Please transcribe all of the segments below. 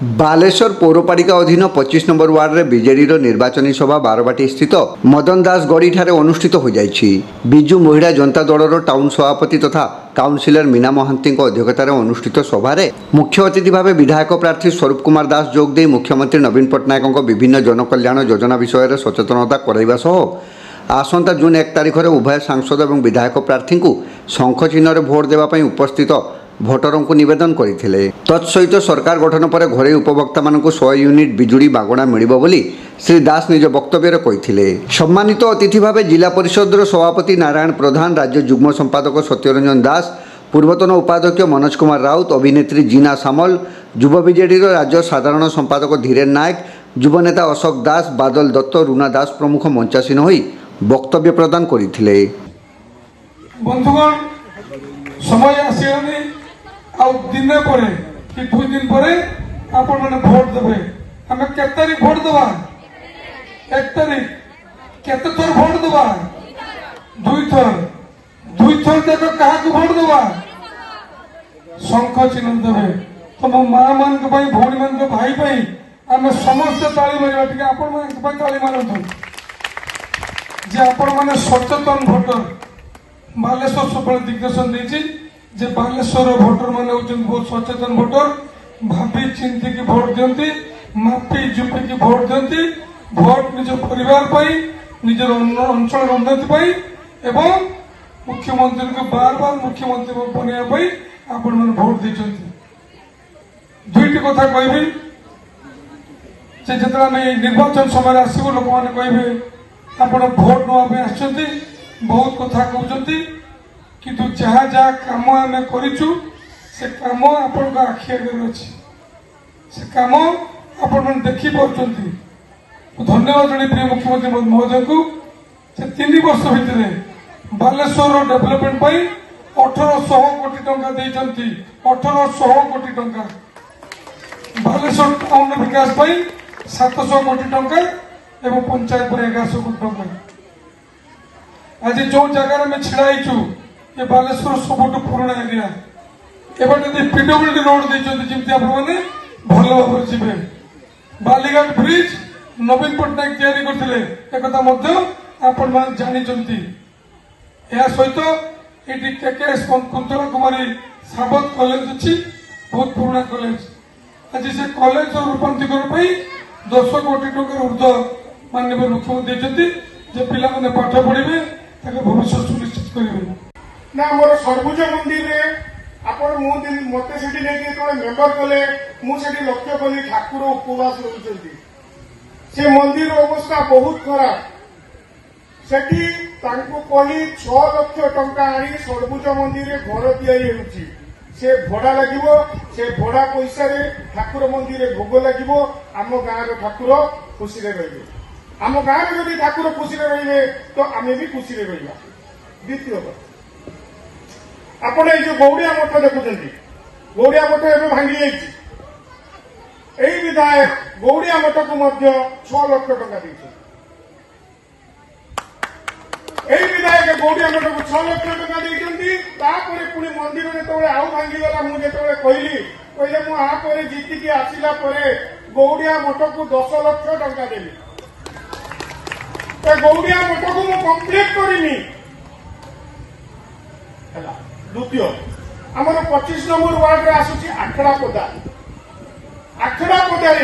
बालेश्वर पौरपालिका अधीन 25 number ward रे BJD निर्वाचनी सभा बारवाटी स्थित मदन दास गड़ी ठारे अनुष्ठित हो जाइछि। बिजु महिला जनता दलर टाउन सभापति तथा काउंसिलर मीना महांती अध्यक्षतार अनुष्ठित सभारे मुख्य अतिथि भाव विधायक प्रार्थी स्वरूप कुमार दास जोगदे मुख्यमंत्री नवीन पट्टनायक विभिन्न जनकल्याण योजना विषय में सचेतनता कराइबा सह आसंता जून 1 तारिख में उभय सांसद और विधायक प्रार्थी को शंख चिन्ह भोट देवाई उपस्थित भोटरों को निवेदन करते। तत्सहित सरकार गठन पर घरे उपभोक्ता मानक 100 यूनिट बिजुली मागणा मिलिबो बोली श्री दास निज वक्तव्य कही। सम्मानित अतिथि भाव जिला परिषद सभापति नारायण प्रधान, राज्य जुग्म संपादक सत्यरंजन दास, पूर्वतन उपाध्यक्ष मनोज कुमार राउत, अभिनेत्री जीना सामल, युव बीजेडी राज्य साधारण संपादक धीरेन नायक, युवनेता अशोक दास, बादल दत्त, रुना दास प्रमुख मंचासीन होई वक्तव्य प्रदान करथिले। बंधुगण समय आसीगनी आ दिन पर कि 2 दिन पर आपण माने भोट देबे। हमें केते तारीख भोट देबा? 1 तारीख। केते थर भोट देबा? 2 थर। 2 थर देखो कहा को भोट देबा? शंख चिन्ह देबे। तो मो मां मान के भाई भौणी मान के भाई भाई हम समस्त ताली मारिबा। ठीक है, आपण मान के भाई ताली मारंतु जे आपण माने सचेतन भोटर। बालेश्वर सबले दिग्दर्शन देछि जे बालेश्वर भोटर माने होचन बहुत सचेतन भोटर, भाभी चिंती की भोट दियंती, मापी जुपी की भोट दियंती, भोट निज परिवार पाई, निजर अंचल उन्नति पाई एवं मुख्यमंत्री को बार बार मुख्यमंत्री बनैया पाई आपण माने भोट देछंती। दुईटी कथा कहबी जे जेतरा में निर्वाचन समय आसीबो लोक माने कहबे आपण भोट नवा पे आछंती, बहुत कथा कहउछंती किंतु जहाँ जहाँ काम आम करूँ से कम आपण आखि आगे अच्छी से कम आपण देखी पार्टी। धन्यवाद जन प्रिय मुख्यमंत्री महोदय को से 3 वर्ष भितर बालेश्वर डेवलपमेंट 1800 कोटी टंका देइछंती। 1800 कोटी टंका बालेश्वर टाउन विकास 700 कोटी टंका एवं पंचायत पर 1100 कोटी टंका। आज जो जगार में छिड़ाईचु ये बालेश्वर सबुठ पुराना एरिया एवं पीडब्ल्यूडी रोड देती आपने भल भाव जी। बालीघाट ब्रिज नवीन पट्टनायक तैयारी करते जानते। यह सहित ये केकेएस कुंतला कुमारी साबत कॉलेज अच्छी, बहुत पुराना कॉलेज। आज से कॉलेज रूपांतरण 10 कोटी टकर ऊर्ध्व माननीय मुख्यमंत्री देते पिला माने पाठ पढ़े भविष्य सुनिश्चित करेंगे ना। मोर सर्वोज मंदिर आपण मत से मेम्बर कले मुझे लक्ष्य कली ठाकुर उपवास रोचंती। से मंदिर अवस्था बहुत खराब। सेठी तांको कही 6 लाख टंका आनी सर्वोज मंदिर घर तैयारी होउची। से भड़ा लागिवो, से भड़ा पैसा रे ठाकुर मंदिर भोग लागिवो। आम गाँव ठाकुर खुशी रे रहिबे। आम गाँव जदि ठाकुर खुशी रे रहिबे तो आमे भी खुशी रे रहिबा। द्वितीय आपण जो गौड़िया मठ देखुं, गौड़िया मठ एवं भांगी जाइए। यही विधायक गौड़िया मठ को 6 लाख टंका देते। यही विधायक गौड़िया मठ को 6 लाख टंका देते। पुणी मंदिर जो आउ भांगीगला मुझे कहली मुझे जीतिकी आसला गौड़िया मठ को 10 लाख टंका देवी। गौड़िया मठ को मुझे कम्प्लीट करनी। द्वितीय आमर 25 नंबर वार्ड आसूची आखड़ापदा। आखड़ापदार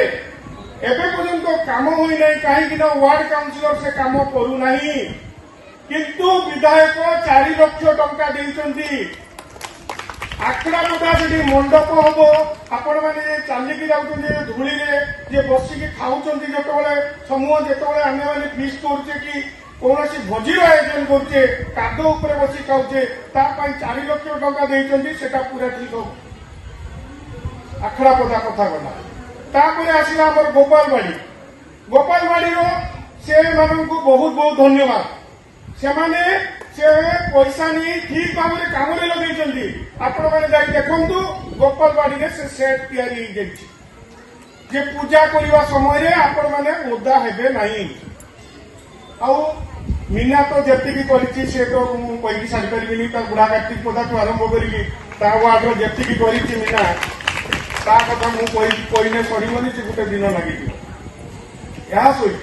एवं पर्यंत काम हुई ना कहीं वार्ड काउंसिलर से काम करूना किंतु विधायक 4 लाख टंका देइछंती। आखड़ापदा से मंडप हम आपण मैंने चलिकी जाऊँ धूली जे बसिकी खाऊंट जो समूह जो आम मैंने फिस्ट करुचे कि कौन भोजी आयोजन करे काद उपर बसी खाऊे 4 लाख टंका देते से पूरा ठीक हो। आखड़ापदा कथा गला आसला आम गोपालवाड़ी। गोपालवाड़ी से मानू बहुत बहुत धन्यवाद। से पैसा नहीं ठीक भाव में कम लगे। आपण मैंने देखु गोपालवाड़ी से सेट तैयारी जे पूजा करने समय आपण मैंने ओदा हेबे नहीं। आउ मीना तो जी करी सी तो कही सारी पारि बुढ़ा कार्तिक पदा आरंभ करी वार्ड जी मीना ता कथा मु कहने सरबनी से गोटे दिन लगे या सहित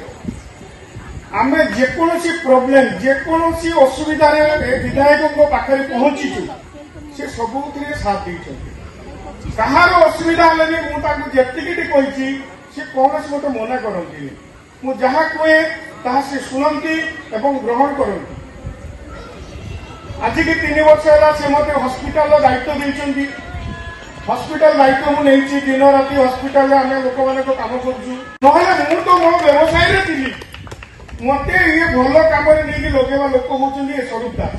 आम जेकोसी प्रोब्लेम जेकोसी असुविधा विधायकों पाखे पहुंचीचु से सब साथ देते कहार असुविधा हेल्ले भी मुझे कही सी कौन मत मना करती मुझे जहाँ कहे ताहा से शुणती एवं ग्रहण करती आज की 3 वर्ष है से मत हस्पिटाल दायित्व देते हस्पिटाल दायित्व मुझे दिन राति हस्पिटाल आम लोक मान कम कर तो मो व्यवसाय थी मत ये भल कम लगेगा लोक होती स्वरूप दास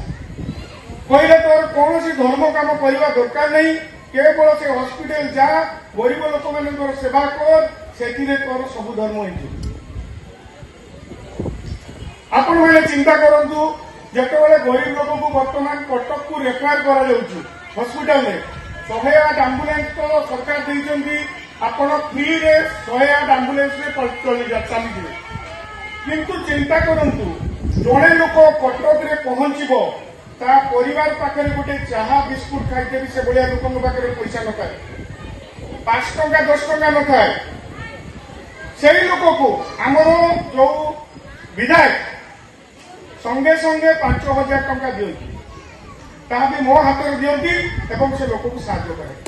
कहले तोर कौन धर्म कम करने दरकार नहीं केवल से हस्पिटाल जा गरीब लोक मान सेवा कर से तोर सब धर्म हो आपण मैंने चिंता करूँ जिते गरीब लोक को बर्तमान कटक को रेफर कर हस्पिटाल 108 आंबुलांस तो सरकार देते आपण फ्री रे 108 आंबुलांस चली किंतु चिंता करूँ जड़े लोक कटक रे पहुंचब ता परिवार पाखे गोटे चाहा बिस्कुट खाइते भी से भाया लोक पाखे पैसा न थाए 5 टंका 10 टंका न थाए से लोक को आमर जो विधायक संगे संगे 5,000 टंका दिखती ता भी मो हाथ दिखती से लोक को साहाय्य करे।